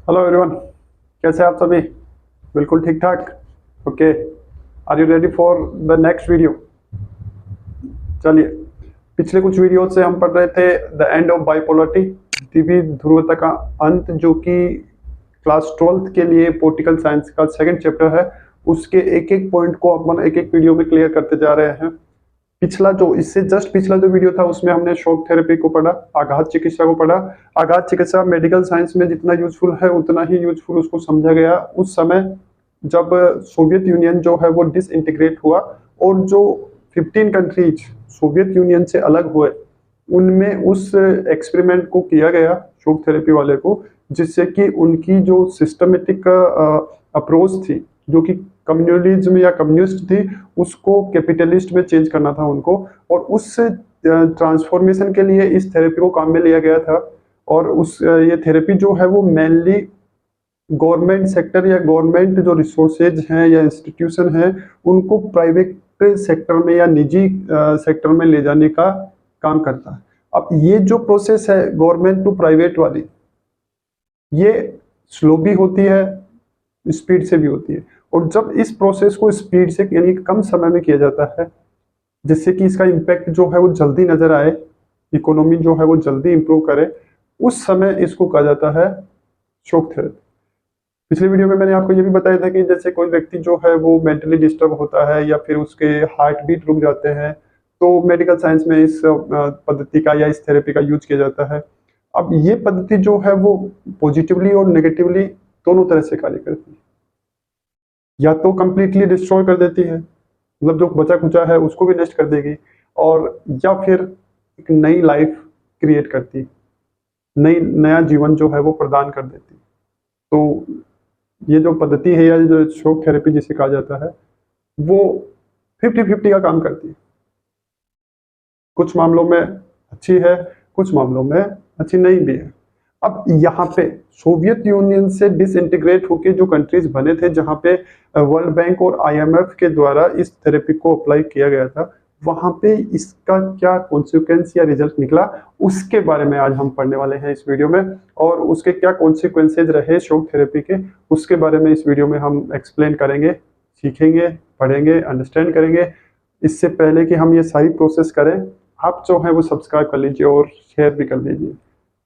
Hello everyone, कैसे हैं आप सभी? बिल्कुल ठीक ठाक। Okay, are you ready for the next video? चलिए, पिछले कुछ वीडियो से हम पढ़ रहे थे द एंड ऑफ बाइपोलरिटी, द्वितीय ध्रुवता का अंत, जो कि क्लास 12th के लिए पॉलिटिकल साइंस का सेकंड चैप्टर है। उसके एक एक पॉइंट को अपन एक एक वीडियो में क्लियर करते जा रहे हैं। पिछला जो इससे जस्ट पिछला जो वीडियो था उसमें हमने शॉक थेरेपी को पढ़ा, आघात चिकित्सा को पढ़ा। आघात चिकित्सा मेडिकल साइंस में जितना यूजफुल है उतना ही यूजफुल उसको समझा गया उस समय जब सोवियत यूनियन जो है वो डिसइंटीग्रेट हुआ, और जो 15 कंट्रीज सोवियत यूनियन से अलग हुए उनमें उस एक्सपेरिमेंट को किया गया शॉक थेरेपी वाले को, जिससे कि उनकी जो सिस्टमेटिक अप्रोच थी, जो कि कम्युनलिज्म या कम्युनिस्ट थी, उसको कैपिटलिस्ट में चेंज करना था उनको, और उस ट्रांसफॉर्मेशन के लिए इस थेरेपी को काम में लिया गया था। और उस ये थेरेपी जो है वो मेनली गवर्नमेंट सेक्टर या गवर्नमेंट जो रिसोर्सेज हैं या इंस्टीट्यूशन हैं उनको प्राइवेट सेक्टर में या निजी सेक्टर में ले जाने का काम करता है। अब ये जो प्रोसेस है गवर्नमेंट टू प्राइवेट वाली, ये स्लो भी होती है, स्पीड से भी होती है। और जब इस प्रोसेस को स्पीड से यानी कम समय में किया जाता है, जिससे कि इसका इम्पैक्ट जो है वो जल्दी नजर आए, इकोनॉमी जो है वो जल्दी इंप्रूव करे, उस समय इसको कहा जाता है शॉक थेरेपी। पिछले वीडियो में मैंने आपको ये भी बताया था कि जैसे कोई व्यक्ति जो है वो मेंटली डिस्टर्ब होता है या फिर उसके हार्ट बीट रुक जाते हैं, तो मेडिकल साइंस में इस पद्धति का या इस थेरेपी का यूज किया जाता है। अब ये पद्धति जो है वो पॉजिटिवली और नेगेटिवली दोनों तरह से कार्य करती है। या तो कंप्लीटली डिस्ट्रॉय कर देती है, मतलब जो बचा खुचा है उसको भी नष्ट कर देगी, और या फिर एक नई लाइफ क्रिएट करती है, नया जीवन जो है वो प्रदान कर देती है। तो ये जो पद्धति है या जो शॉक थेरेपी जिसे कहा जाता है वो 50-50 का काम करती है। कुछ मामलों में अच्छी है, कुछ मामलों में अच्छी नहीं भी है। अब यहाँ पे सोवियत यूनियन से डिसइंटीग्रेट होके जो कंट्रीज बने थे, जहाँ पे वर्ल्ड बैंक और आईएमएफ के द्वारा इस थेरेपी को अप्लाई किया गया था, वहां पे इसका क्या कॉन्सिक्वेंस या रिजल्ट निकला, उसके बारे में आज हम पढ़ने वाले हैं इस वीडियो में। और उसके क्या कॉन्सिक्वेंसेज रहे शॉक थेरेपी के, उसके बारे में इस वीडियो में हम एक्सप्लेन करेंगे, सीखेंगे, पढ़ेंगे, अंडरस्टैंड करेंगे। इससे पहले कि हम ये सारी प्रोसेस करें, आप जो है वो सब्सक्राइब कर लीजिए और शेयर भी कर लीजिए।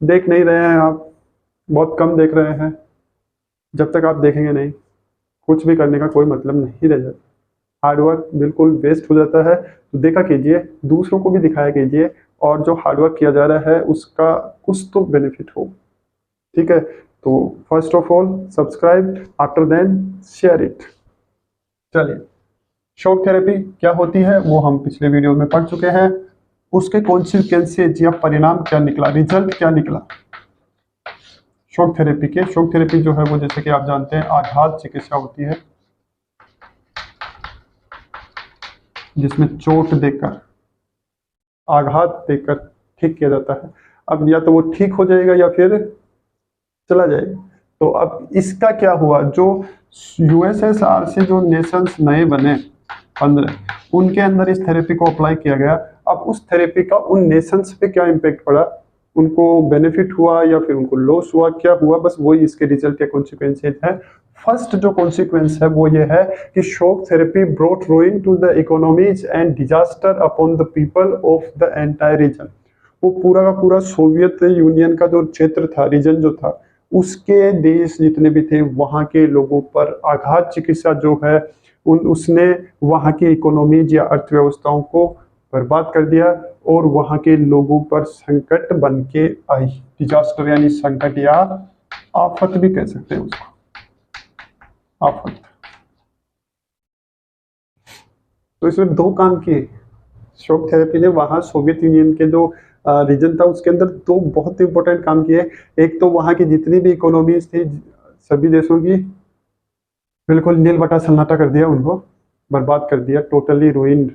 देख नहीं रहे हैं आप, बहुत कम देख रहे हैं। जब तक आप देखेंगे नहीं, कुछ भी करने का कोई मतलब नहीं रह जाता, हार्डवर्क बिल्कुल वेस्ट हो जाता है। तो देखा कीजिए, दूसरों को भी दिखाया कीजिए, और जो हार्डवर्क किया जा रहा है उसका कुछ तो बेनिफिट हो। ठीक है, तो first of all subscribe, after then share it. चलिए, शॉक थेरेपी क्या होती है वो हम पिछले वीडियो में पढ़ चुके हैं। उसके कॉन्सिक्वेंसेज या परिणाम क्या निकला, रिजल्ट क्या निकला शॉक थेरेपी के। शॉक थेरेपी जो है वो जैसे कि आप जानते हैं आघात चिकित्सा होती है, जिसमें चोट देकर, आघात देकर ठीक किया जाता है। अब या तो वो ठीक हो जाएगा या फिर चला जाएगा। तो अब इसका क्या हुआ, जो यूएसएसआर से जो नेशंस नए बने 15, उनके अंदर इस थेरेपी को अप्लाई किया गया। अब उस थेरेपी का उन नेशंस पे क्या इम्पैक्ट पड़ा, उनको बेनिफिट हुआ या फिर उनको लॉस हुआ, क्या हुआ, बस वही इसके रिजल्ट या कॉन्सिक्वेंसेज है। फर्स्ट जो कॉन्सिक्वेंस है वो ये है कि shock therapy brought ruin to the economies and disaster upon the people of the entire region. वो पूरा का पूरा सोवियत यूनियन का जो क्षेत्र था, रीजन जो था, उसके देश जितने भी थे वहाँ के लोगों पर आघात चिकित्सा जो है उसने वहाँ की इकोनॉमीज या अर्थव्यवस्थाओं को बर्बाद कर दिया, और वहाँ के लोगों पर संकट बन के आई। डिजास्टर यानी संकट या आफत भी कह सकते हैं उसको, आफत। तो इसमें दो काम किए शॉक थेरेपी ने। वहाँ सोवियत यूनियन के जो रीजन था उसके अंदर दो बहुत इंपॉर्टेंट काम किए। एक तो वहाँ की जितनी भी इकोनॉमीज थी सभी देशों की, बिल्कुल नील बटा सन्नाटा कर दिया, उनको बर्बाद कर दिया, टोटली रूइंड,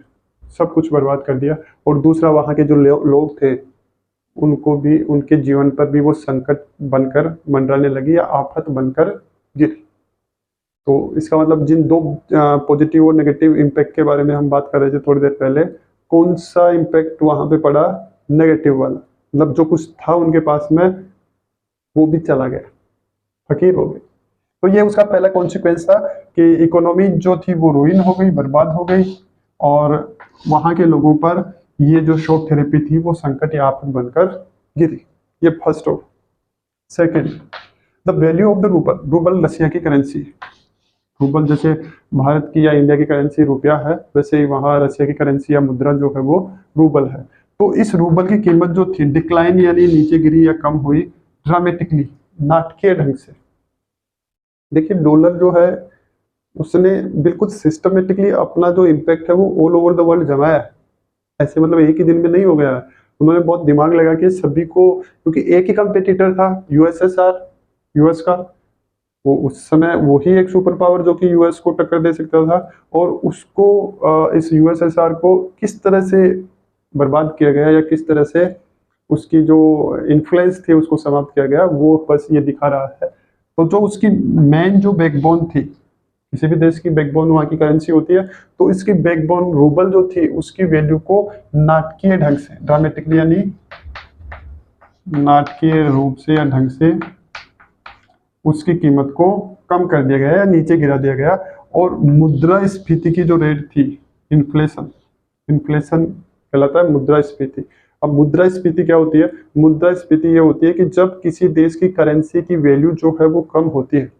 सब कुछ बर्बाद कर दिया। और दूसरा वहाँ के जो लोग थे उनको भी, उनके जीवन पर भी वो संकट बनकर मंडराने लगी या आफत बनकर गिरी। तो इसका मतलब जिन दो पॉजिटिव और नेगेटिव इम्पैक्ट के बारे में हम बात कर रहे थे थोड़ी देर पहले, कौन सा इम्पैक्ट वहाँ पे पड़ा, नेगेटिव वाला। मतलब जो कुछ था उनके पास में वो भी चला गया। फकीर हो गई। तो ये उसका पहला कॉन्सिक्वेंस था कि इकोनॉमी जो थी वो रुइन हो गई, बर्बाद हो गई, और वहां के लोगों पर ये जो शॉक थेरेपी थी वो संकट या आफत बनकर गिरी। ये first of. Second, the value of the rouble. Rouble Russia की करेंसी। रूबल जैसे भारत की या इंडिया की करेंसी रुपया है, वैसे ही वहाँ रशिया की करेंसी या मुद्रा जो है वो रूबल है। तो इस रूबल की कीमत जो थी डिक्लाइन यानी नीचे गिरी या कम हुई ड्रामेटिकली, नाटकीय ढंग से। देखिए डॉलर जो है उसने बिल्कुल सिस्टमेटिकली अपना जो इम्पैक्ट है वो ऑल ओवर द वर्ल्ड जमाया है। ऐसे मतलब एक ही दिन में नहीं हो गया। उन्होंने बहुत दिमाग लगा के सभी को, क्योंकि एक ही कंपेटिटर था यूएसएसआर, यूएस का। वो उस समय वही एक सुपर पावर जो कि यूएस को टक्कर दे सकता था, और उसको इस यूएसएसआर को किस तरह से बर्बाद किया गया या किस तरह से उसकी जो इन्फ्लुएंस थी उसको समाप्त किया गया, वो बस ये दिखा रहा है। तो जो उसकी मेन जो बैकबोन थी, किसी भी देश की बैकबोन वहाँ की करेंसी होती है, तो इसकी बैकबोन रूबल जो थी उसकी वैल्यू को नाटकीय ढंग से, ड्रामेटिकली यानी नाटकीय रूप से या ढंग से उसकी कीमत को कम कर दिया गया या नीचे गिरा दिया गया। और मुद्रास्फीति की जो रेट थी, इन्फ्लेशन, इन्फ्लेशन कहलाता है मुद्रास्फीति। अब मुद्रास्फीति क्या होती है? मुद्रास्फीति ये होती है कि जब किसी देश की करेंसी की वैल्यू जो है वो कम होती है,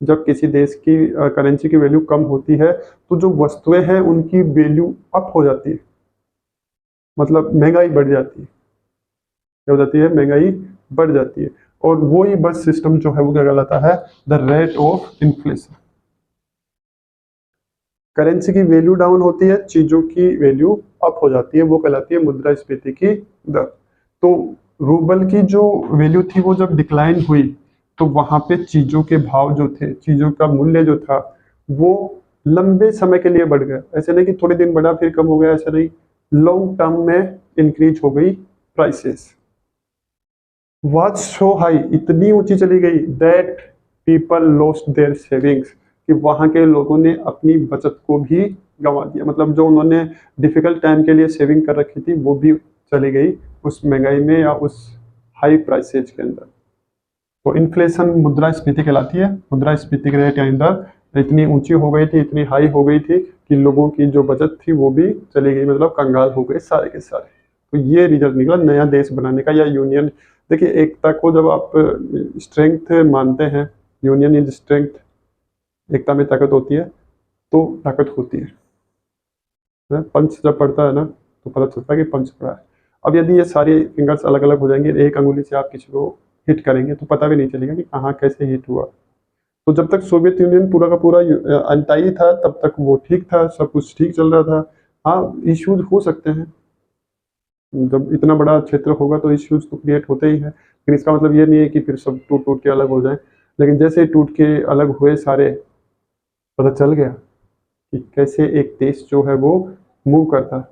जब किसी देश की करेंसी की वैल्यू कम होती है तो जो वस्तुएं हैं उनकी वैल्यू अप हो जाती है, मतलब महंगाई बढ़ जाती है। क्या हो जाती है? महंगाई बढ़ जाती है। और वो ही बस सिस्टम जो है वो क्या कहलाता है? The rate of inflation. Currency की वैल्यू डाउन होती है, चीजों की वैल्यू अप हो जाती है, वो कहलाती है मुद्रास्फीति की दर। तो रूबल की जो वैल्यू थी वो जब डिक्लाइन हुई तो वहां पे चीजों के भाव जो थे, चीजों का मूल्य जो था वो लंबे समय के लिए बढ़ गया। ऐसे नहीं कि थोड़े दिन बढ़ा फिर कम हो गया, ऐसा नहीं, लॉन्ग टर्म में इंक्रीज हो गई प्राइसेस। वाज सो हाई, इतनी ऊंची चली गई that people lost their savings, कि वहां के लोगों ने अपनी बचत को भी गंवा दिया। मतलब जो उन्होंने डिफिकल्ट टाइम के लिए सेविंग कर रखी थी वो भी चली गई उस महंगाई में या उस हाई प्राइसेज के अंदर। तो इन्फ्लेशन मुद्रास्फीति कहलाती है। मुद्रास्फीति के रेट के अंदर इतनी ऊंची हो गई थी, इतनी हाई हो गई थी कि लोगों की जो बचत थी वो भी चली गई, मतलब कंगाल हो गए सारे के सारे। तो ये रिजल्ट निकला नया देश बनाने का या यूनियन। देखिए एकता को जब आप स्ट्रेंथ मानते हैं, यूनियन इज स्ट्रेंथ, एकता में ताकत होती है, तो ताकत होती है। पंच जब पड़ता है ना तो पता चलता है कि पंच पड़ा है। अब यदि ये सारी फिंगर्स अलग अलग हो जाएंगे, एक अंगुली से आप किसी को हिट करेंगे तो पता भी नहीं चलेगा कि कहाँ कैसे हिट हुआ। तो जब तक सोवियत यूनियन पूरा का पूरा अनटाई था तब तक वो ठीक था, सब कुछ ठीक चल रहा था। हाँ इश्यूज हो सकते हैं, जब इतना बड़ा क्षेत्र होगा तो इश्यूज तो क्रिएट होते ही हैं, लेकिन इसका मतलब ये नहीं है कि फिर सब टूट टूट के अलग हो जाए। लेकिन जैसे ही टूट के अलग हुए सारे, पता चल गया कि कैसे एक देश जो है वो मूव करता है।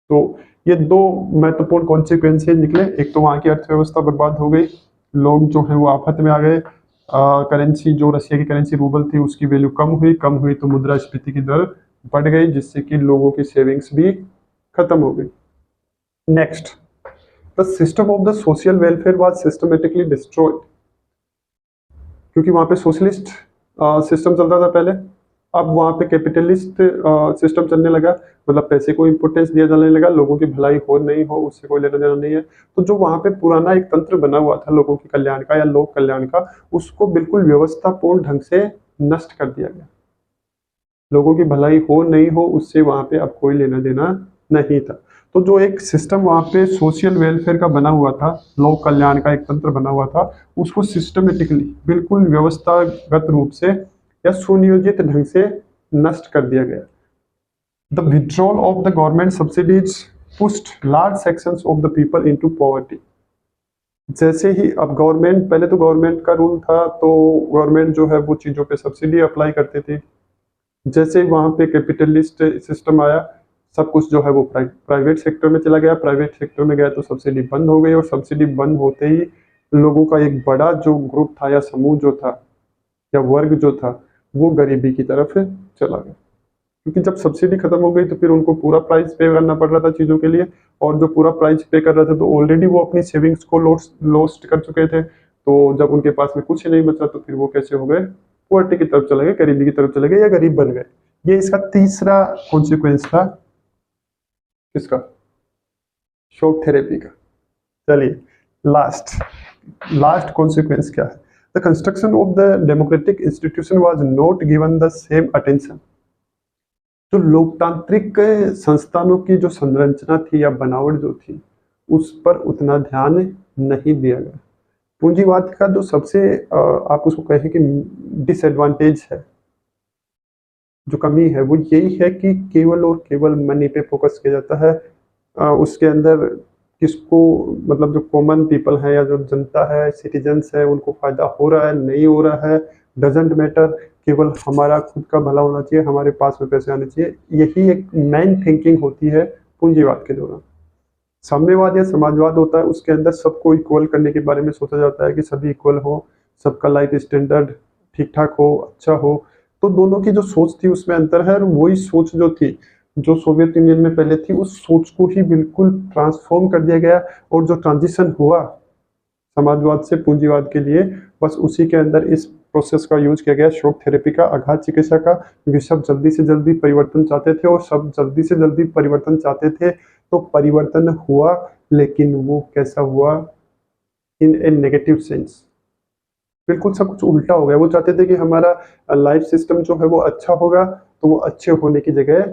तो ये दो महत्वपूर्ण कॉन्सिक्वेंसेज निकले। एक तो वहाँ की अर्थव्यवस्था बर्बाद हो गई, लोग जो है वो आफत में आ गए। करेंसी जो रशिया की करेंसी रूबल थी उसकी वैल्यू कम हुई तो मुद्रास्फीति की दर बढ़ गई, जिससे कि लोगों की सेविंग्स भी खत्म हो गई। Next, the system of the social welfare was systematically destroyed. क्योंकि वहां पे सोशलिस्ट सिस्टम चलता था पहले, अब वहां पे कैपिटलिस्ट सिस्टम चलने लगा, मतलब पैसे को इंपोर्टेंस दिया जाने लगा, लोगों की भलाई हो नहीं हो उससे कोई लेना देना नहीं है। तो जो वहां पे पुराना एक तंत्र बना हुआ था लोगों के कल्याण का या लोक कल्याण का, उसको बिल्कुल व्यवस्थापूर्ण ढंग से नष्ट कर दिया गया। लोगों की भलाई हो नहीं हो उससे वहां पे अब कोई लेना देना नहीं था। तो जो एक सिस्टम वहां पे सोशल वेलफेयर का बना हुआ था, लोक कल्याण का एक तंत्र बना हुआ था, उसको सिस्टमेटिकली बिल्कुल व्यवस्थागत रूप से या सुनियोजित ढंग से नष्ट कर दिया गया। The withdrawal of the government subsidies pushed large sections of the people into poverty. जैसे ही अब गवर्नमेंट, पहले तो गवर्नमेंट का रूल था तो गवर्नमेंट जो है वो चीजों पे सब्सिडी अप्लाई करते थे। जैसे वहां पे कैपिटलिस्ट सिस्टम आया, सब कुछ जो है वो प्राइवेट सेक्टर में चला गया, प्राइवेट सेक्टर में गया तो सब्सिडी बंद हो गई, और सब्सिडी बंद होते ही लोगों का एक बड़ा जो ग्रुप था या समूह जो था या वर्ग जो था वो गरीबी की तरफ चला गया। क्योंकि जब सब्सिडी खत्म हो गई तो फिर उनको पूरा प्राइस पे करना पड़ रहा था चीजों के लिए, और जो पूरा प्राइस पे कर रहा था तो ऑलरेडी वो अपनी सेविंग्स को लॉस्ट कर चुके थे, तो जब उनके पास में कुछ नहीं बचा तो फिर वो कैसे हो गए, पुअर्टी की तरफ चले गए, गरीबी की तरफ चले गए या गरीब बन गए। ये इसका तीसरा कॉन्सिक्वेंस था, किसका, शॉक थेरेपी का। चलिए लास्ट कॉन्सिक्वेंस क्या है, the construction of the democratic institution was not given the same attention. जो लोकतांत्रिक संस्थानों की जो संरचना थी या बनावट जो थी उस पर उतना ध्यान नहीं दिया गया। पूंजीवाद का जो सबसे आप उसको कहें कि डिसएडवांटेज है, जो कमी है, वो यही है कि केवल और केवल मनी पे फोकस किया जाता है। उसके अंदर किसको, मतलब जो कॉमन पीपल है या जो जनता है, सिटीजन्स है, उनको फायदा हो रहा है नहीं हो रहा है डजेंट मैटर, केवल हमारा खुद का भला होना चाहिए, हमारे पास में पैसे आने चाहिए। यही एक मेन थिंकिंग होती है पूंजीवाद के दौरान। साम्यवाद या समाजवाद होता है, उसके अंदर सबको इक्वल करने के बारे में सोचा जाता है कि सभी इक्वल हो, सबका लाइफ स्टैंडर्ड ठीक ठाक हो, अच्छा हो। तो दोनों की जो सोच थी उसमें अंतर है, और वही सोच जो थी जो सोवियत यूनियन में पहले थी, उस सोच को ही बिल्कुल ट्रांसफॉर्म कर दिया गया। और जो ट्रांजिशन हुआ समाजवाद से पूंजीवाद के लिए, बस उसी के अंदर इस प्रोसेस का यूज किया गया, शॉक थेरेपी का, आघात चिकित्सा का। क्योंकि सब जल्दी से जल्दी परिवर्तन चाहते थे और सब जल्दी से जल्दी परिवर्तन चाहते थे, तो परिवर्तन हुआ, लेकिन वो कैसा हुआ, इन ए नेगेटिव सेंस। बिल्कुल सब कुछ उल्टा हो गया। वो चाहते थे कि हमारा लाइफ सिस्टम जो है वो अच्छा होगा, तो वो अच्छे होने की जगह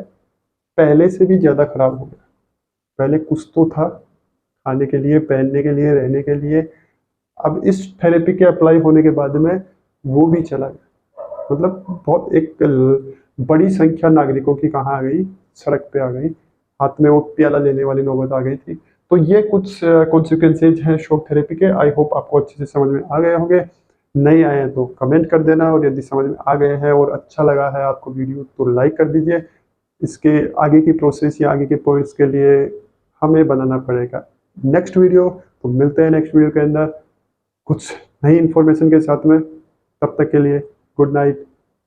पहले से भी ज़्यादा खराब हो गया। पहले कुछ तो था खाने के लिए, पहनने के लिए, रहने के लिए, अब इस थेरेपी के अप्लाई होने के बाद में वो भी चला गया। मतलब बहुत एक बड़ी संख्या नागरिकों की कहाँ आ गई, सड़क पे आ गई, हाथ में वो प्याला लेने वाली नौबत आ गई थी। तो ये कुछ कॉन्सिक्वेंसेज हैं शॉक थेरेपी के। आई होप आपको अच्छे से समझ में आ गए होंगे। नहीं आए हैं तो कमेंट कर देना, और यदि समझ में आ गए हैं और अच्छा लगा है आपको वीडियो तो लाइक कर दीजिए। इसके आगे की प्रोसेस या आगे के पॉइंट्स के लिए हमें बनाना पड़ेगा नेक्स्ट वीडियो। तो मिलते हैं नेक्स्ट वीडियो के अंदर कुछ नई इन्फॉर्मेशन के साथ में। तब तक के लिए good night,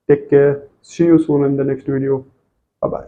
take care, see you soon in the next video, bye bye.